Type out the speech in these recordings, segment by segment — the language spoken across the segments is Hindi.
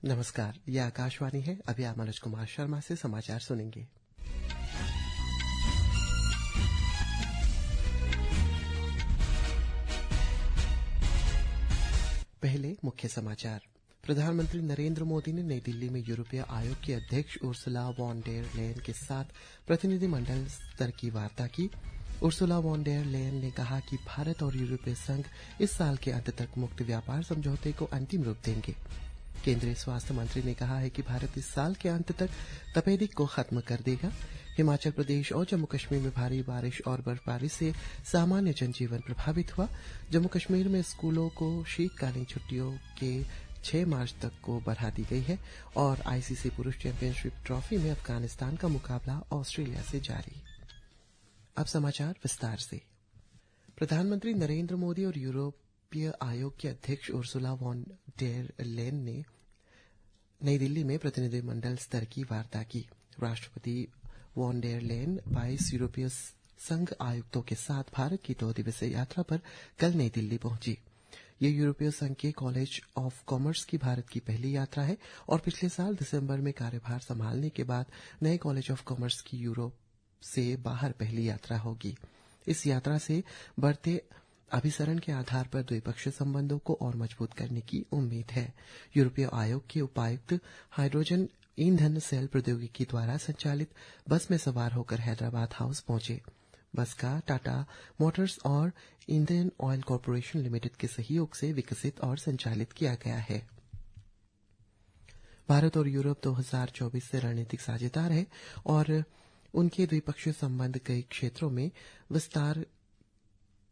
नमस्कार, यह आकाशवाणी है। अभी आप मनोज कुमार शर्मा से समाचार सुनेंगे। पहले मुख्य समाचार। प्रधानमंत्री नरेंद्र मोदी ने नई दिल्ली में यूरोपीय आयोग की अध्यक्ष उर्सुला वॉन डेर लेयन के साथ प्रतिनिधिमंडल स्तर की वार्ता की। उर्सुला वॉन डेर लेयन ने कहा कि भारत और यूरोपीय संघ इस साल के अंत तक मुक्त व्यापार समझौते को अंतिम रूप देंगे। केंद्रीय स्वास्थ्य मंत्री ने कहा है कि भारत इस साल के अंत तक तपेदिक को खत्म कर देगा। हिमाचल प्रदेश और जम्मू कश्मीर में भारी बारिश और बर्फबारी से सामान्य जनजीवन प्रभावित हुआ। जम्मू कश्मीर में स्कूलों को शीतकालीन छुट्टियों के 6 मार्च तक को बढ़ा दी गई है। और आईसीसी पुरुष चैंपियनशिप ट्रॉफी में अफगानिस्तान का मुकाबला ऑस्ट्रेलिया से जारी। अब समाचार विस्तार से। प्रधानमंत्री नरेंद्र मोदी और यूरोपीय आयोग की अध्यक्ष उर्सुला वॉन डेर लेयन ने नई दिल्ली में प्रतिनिधिमंडल स्तर की वार्ता की। राष्ट्रपति वॉन डेर लेयन 22 यूरोपीय संघ आयुक्तों के साथ भारत की 2 दिवसीय यात्रा पर कल नई दिल्ली पहुंची। ये यूरोपीय संघ के कॉलेज ऑफ कॉमर्स की भारत की पहली यात्रा है और पिछले साल दिसंबर में कार्यभार संभालने के बाद नए कॉलेज ऑफ कॉमर्स की यूरोप से बाहर पहली यात्रा होगी। इस यात्रा से बढ़ते अभिसरण के आधार पर द्विपक्षीय संबंधों को और मजबूत करने की उम्मीद है। यूरोपीय आयोग के उपायुक्त हाइड्रोजन ईंधन सेल प्रौद्योगिकी द्वारा संचालित बस में सवार होकर हैदराबाद हाउस पहुंचे। बस का टाटा मोटर्स और इंडियन ऑयल कॉरपोरेशन लिमिटेड के सहयोग से विकसित और संचालित किया गया है। भारत और यूरोप 2024 से रणनीतिक साझेदार है और उनके द्विपक्षीय संबंध कई क्षेत्रों में विस्तार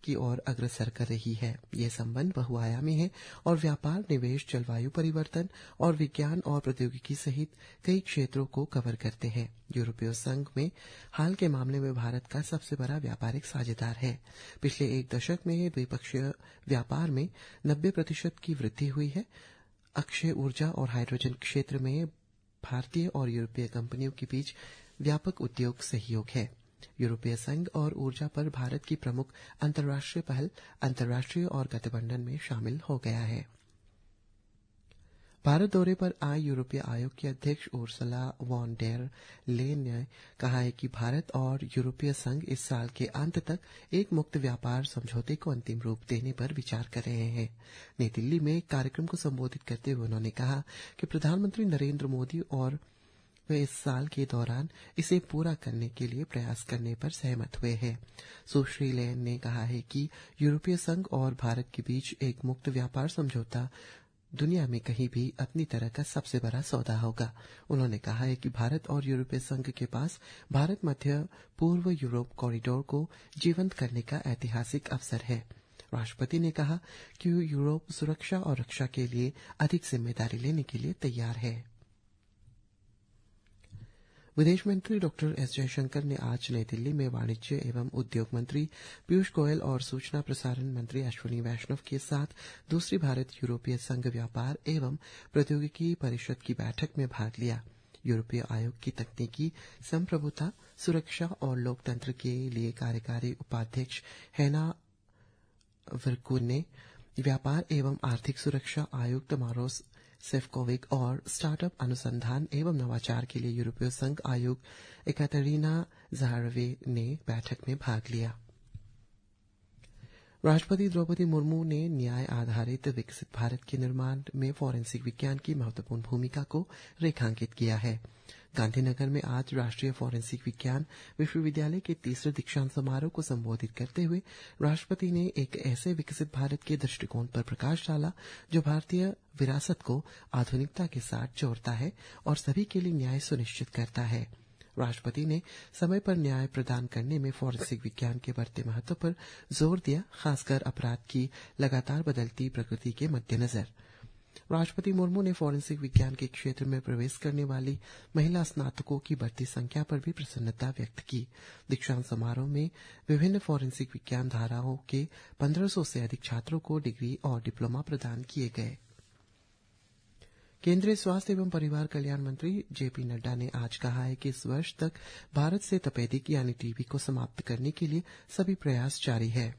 की ओर अग्रसर कर रही है। ये संबंध बहुआयामी है और व्यापार, निवेश, जलवायु परिवर्तन और विज्ञान और प्रौद्योगिकी सहित कई क्षेत्रों को कवर करते हैं। यूरोपीय संघ में हाल के मामले में भारत का सबसे बड़ा व्यापारिक साझेदार है। पिछले 1 दशक में द्विपक्षीय व्यापार में 90% की वृद्धि हुई है। अक्षय ऊर्जा और हाइड्रोजन क्षेत्र में भारतीय और यूरोपीय कंपनियों के बीच व्यापक उद्योग सहयोग है। यूरोपीय संघ और ऊर्जा पर भारत की प्रमुख अंतर्राष्ट्रीय पहल अंतर्राष्ट्रीय और गठबंधन में शामिल हो गया है। भारत दौरे पर आए यूरोपीय आयोग की अध्यक्ष उर्सुला वॉन डेर लेयन ने कहा है कि भारत और यूरोपीय संघ इस साल के अंत तक एक मुक्त व्यापार समझौते को अंतिम रूप देने पर विचार कर रहे हैं। नई दिल्ली में एक कार्यक्रम को संबोधित करते हुए उन्होंने कहा कि प्रधानमंत्री नरेंद्र मोदी और वे इस साल के दौरान इसे पूरा करने के लिए प्रयास करने पर सहमत हुए हैं। सुश्री लेयन ने कहा है कि यूरोपीय संघ और भारत के बीच एक मुक्त व्यापार समझौता दुनिया में कहीं भी अपनी तरह का सबसे बड़ा सौदा होगा। उन्होंने कहा है कि भारत और यूरोपीय संघ के पास भारत मध्य पूर्व यूरोप कॉरिडोर को जीवंत करने का ऐतिहासिक अवसर है। राष्ट्रपति ने कहा कि यूरोप सुरक्षा और रक्षा के लिए अधिक जिम्मेदारी लेने के लिए तैयार है। विदेश मंत्री डॉक्टर एस जयशंकर ने आज नई दिल्ली में वाणिज्य एवं उद्योग मंत्री पीयूष गोयल और सूचना प्रसारण मंत्री अश्विनी वैष्णव के साथ दूसरी भारत यूरोपीय संघ व्यापार एवं प्रौद्योगिकी परिषद की बैठक में भाग लिया। यूरोपीय आयोग की तकनीकी संप्रभुता, सुरक्षा और लोकतंत्र के लिए कार्यकारी उपाध्यक्ष हेना वर्कुन ने व्यापार एवं आर्थिक सुरक्षा आयुक्त मारोस सेफकोविक और स्टार्टअप अनुसंधान एवं नवाचार के लिए यूरोपीय संघ आयुक्त एकातेरिना ज़हारवे ने बैठक में भाग लिया। राष्ट्रपति द्रौपदी मुर्मू ने न्याय आधारित विकसित भारत के निर्माण में फोरेंसिक विज्ञान की महत्वपूर्ण भूमिका को रेखांकित किया है। गांधीनगर में आज राष्ट्रीय फोरेंसिक विज्ञान विश्वविद्यालय के 3रे दीक्षांत समारोह को संबोधित करते हुए राष्ट्रपति ने एक ऐसे विकसित भारत के दृष्टिकोण पर प्रकाश डाला जो भारतीय विरासत को आधुनिकता के साथ जोड़ता है और सभी के लिए न्याय सुनिश्चित करता है। राष्ट्रपति ने समय पर न्याय प्रदान करने में फोरेंसिक विज्ञान के बढ़ते महत्व पर जोर दिया, खासकर अपराध की लगातार बदलती प्रकृति के मद्देनजर। राष्ट्रपति मुर्मू ने फोरेंसिक विज्ञान के क्षेत्र में प्रवेश करने वाली महिला स्नातकों की बढ़ती संख्या पर भी प्रसन्नता व्यक्त की। दीक्षांत समारोह में विभिन्न फोरेंसिक विज्ञान धाराओं के 1500 से अधिक छात्रों को डिग्री और डिप्लोमा प्रदान किए गए। केंद्रीय स्वास्थ्य एवं परिवार कल्याण मंत्री जेपी नड्डा ने आज कहा है कि इस वर्ष तक भारत से तपेदिक यानी टीबी को समाप्त करने के लिए सभी प्रयास जारी है।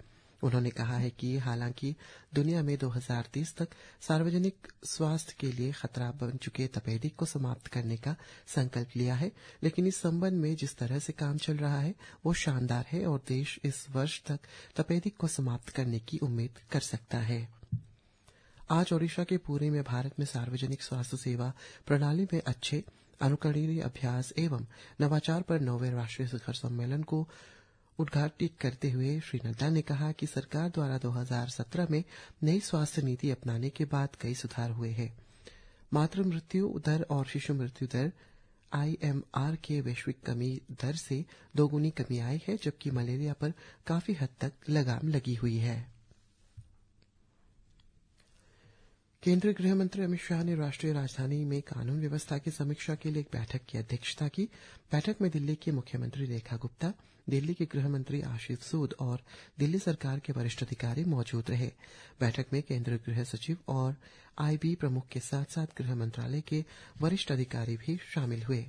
उन्होंने कहा है कि हालांकि दुनिया में 2030 तक सार्वजनिक स्वास्थ्य के लिए खतरा बन चुके तपेदिक को समाप्त करने का संकल्प लिया है, लेकिन इस संबंध में जिस तरह से काम चल रहा है वो शानदार है और देश इस वर्ष तक तपेदिक को समाप्त करने की उम्मीद कर सकता है। आज ओडिशा के पुरी में भारत में सार्वजनिक स्वास्थ्य सेवा प्रणाली में अच्छे अनुकरणीय अभ्यास एवं नवाचार पर 9वें राष्ट्रीय शिखर सम्मेलन को उद्घाटित करते हुए श्री नड्डा ने कहा कि सरकार द्वारा 2017 में नई स्वास्थ्य नीति अपनाने के बाद कई सुधार हुए हैं। मातृ मृत्यु दर और शिशु मृत्यु दर IMR के वैश्विक कमी दर से दोगुनी कमी आई है, जबकि मलेरिया पर काफी हद तक लगाम लगी हुई है। केंद्रीय गृह मंत्री अमित शाह ने राष्ट्रीय राजधानी में कानून व्यवस्था की समीक्षा के लिए एक बैठक की अध्यक्षता की। बैठक में दिल्ली की मुख्यमंत्री रेखा गुप्ता, दिल्ली के गृह मंत्री आशीष सूद और दिल्ली सरकार के वरिष्ठ अधिकारी मौजूद रहे। बैठक में केंद्रीय गृह सचिव और IB प्रमुख के साथ साथ गृह मंत्रालय के वरिष्ठ अधिकारी भी शामिल हुए।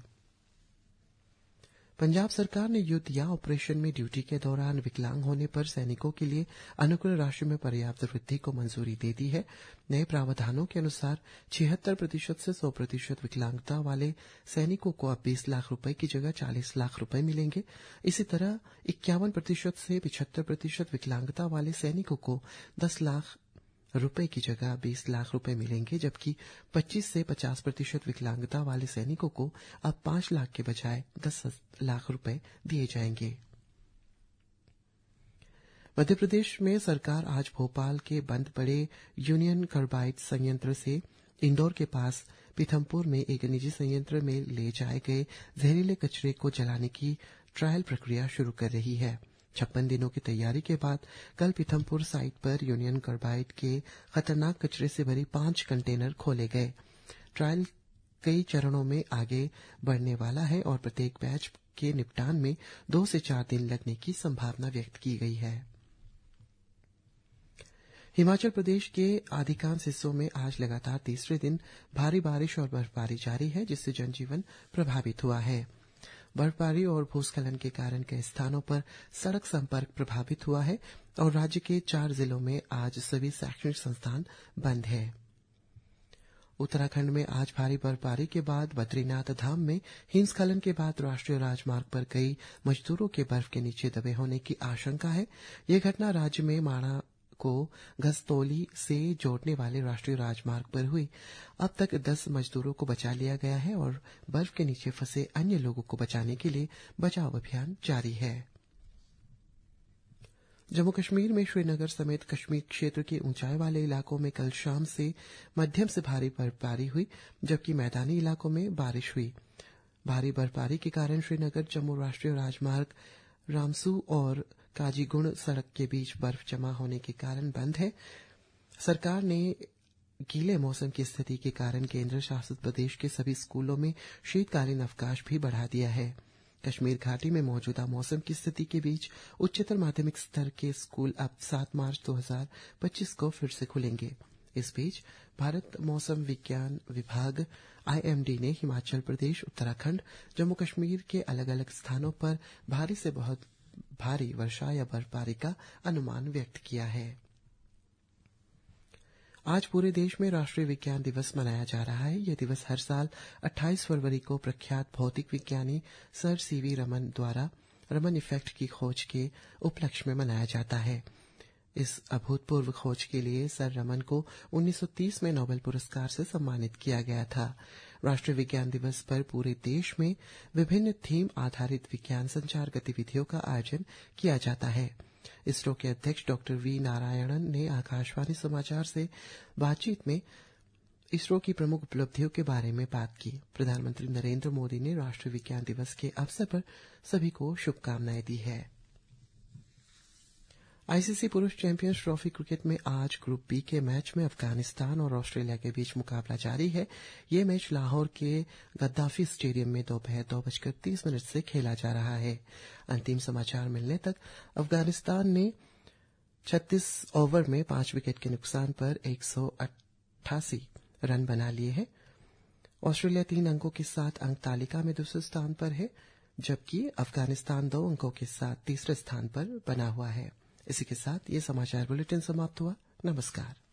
पंजाब सरकार ने युद्ध या ऑपरेशन में ड्यूटी के दौरान विकलांग होने पर सैनिकों के लिए अनुग्रह राशि में पर्याप्त वृद्धि को मंजूरी दे दी है। नए प्रावधानों के अनुसार 76% से 100% विकलांगता वाले सैनिकों को अब 20 लाख रुपए की जगह 40 लाख रुपए मिलेंगे। इसी तरह 51% से 75% विकलांगता वाले सैनिकों को 10 लाख रुपए की जगह 20 लाख रुपए मिलेंगे, जबकि 25 से 50% विकलांगता वाले सैनिकों को अब 5 लाख के बजाय 10 लाख रुपए दिए जाएंगे। मध्य प्रदेश में सरकार आज भोपाल के बंद पड़े यूनियन कार्बाइड संयंत्र से इंदौर के पास पीथमपुर में एक निजी संयंत्र में ले जाए गए जहरीले कचरे को जलाने की ट्रायल प्रक्रिया शुरू कर रही है। 56 दिनों की तैयारी के बाद कल पीथमपुर साइट पर यूनियन कार्बाइड के खतरनाक कचरे से भरी 5 कंटेनर खोले गए। ट्रायल कई चरणों में आगे बढ़ने वाला है और प्रत्येक बैच के निपटान में 2 से 4 दिन लगने की संभावना व्यक्त की गई है। हिमाचल प्रदेश के अधिकांश हिस्सों में आज लगातार तीसरे दिन भारी बारिश और बर्फबारी जारी है, जिससे जनजीवन प्रभावित हुआ है। बर्फबारी और भूस्खलन के कारण कई स्थानों पर सड़क संपर्क प्रभावित हुआ है और राज्य के 4 जिलों में आज सभी शैक्षणिक संस्थान बंद हैं। उत्तराखंड में आज भारी बर्फबारी के बाद बद्रीनाथ धाम में हिमस्खलन के बाद राष्ट्रीय राजमार्ग पर कई मजदूरों के बर्फ के नीचे दबे होने की आशंका है। यह घटना राज्य में माणा को गजतौली से जोड़ने वाले राष्ट्रीय राजमार्ग पर हुई। अब तक 10 मजदूरों को बचा लिया गया है और बर्फ के नीचे फंसे अन्य लोगों को बचाने के लिए बचाव अभियान जारी है। जम्मू कश्मीर में श्रीनगर समेत कश्मीर क्षेत्र के ऊंचाई वाले इलाकों में कल शाम से मध्यम से भारी बर्फबारी हुई, जबकि मैदानी इलाकों में बारिश हुई। भारी बर्फबारी के कारण श्रीनगर जम्मू राष्ट्रीय राजमार्ग रामसू और काजीगुंड सड़क के बीच बर्फ जमा होने के कारण बंद है। सरकार ने गीले मौसम की स्थिति के कारण केंद्र शासित प्रदेश के सभी स्कूलों में शीतकालीन अवकाश भी बढ़ा दिया है। कश्मीर घाटी में मौजूदा मौसम की स्थिति के बीच उच्चतर माध्यमिक स्तर के स्कूल अब 7 मार्च 2025 को फिर से खुलेंगे। इस बीच भारत मौसम विज्ञान विभाग IMD ने हिमाचल प्रदेश, उत्तराखंड, जम्मू कश्मीर के अलग अलग स्थानों पर भारी से बहुत भारी वर्षा या बर्फबारी का अनुमान व्यक्त किया है। आज पूरे देश में राष्ट्रीय विज्ञान दिवस मनाया जा रहा है। यह दिवस हर साल 28 फरवरी को प्रख्यात भौतिक विज्ञानी सर CV रमन द्वारा रमन इफेक्ट की खोज के उपलक्ष्य में मनाया जाता है। इस अभूतपूर्व खोज के लिए सर रमन को 1930 में नोबेल पुरस्कार से सम्मानित किया गया था। राष्ट्रीय विज्ञान दिवस पर पूरे देश में विभिन्न थीम आधारित विज्ञान संचार गतिविधियों का आयोजन किया जाता है। इसरो के अध्यक्ष डॉक्टर V नारायणन ने आकाशवाणी समाचार से बातचीत में इसरो की प्रमुख उपलब्धियों के बारे में बात की। प्रधानमंत्री नरेंद्र मोदी ने राष्ट्रीय विज्ञान दिवस के अवसर पर सभी को शुभकामनाएं दी है। ICC पुरुष चैंपियंस ट्रॉफी क्रिकेट में आज ग्रुप बी के मैच में अफगानिस्तान और ऑस्ट्रेलिया के बीच मुकाबला जारी है। ये मैच लाहौर के गद्दाफी स्टेडियम में दोपहर 2:30 से खेला जा रहा है। अंतिम समाचार मिलने तक अफगानिस्तान ने 36 ओवर में 5 विकेट के नुकसान पर 188 रन बना लिए हैं। ऑस्ट्रेलिया 3 अंकों के साथ अंक तालिका में दूसरे स्थान पर है, जबकि अफगानिस्तान 2 अंकों के साथ तीसरे स्थान पर बना हुआ है। इसी के साथ ये समाचार बुलेटिन समाप्त हुआ। नमस्कार।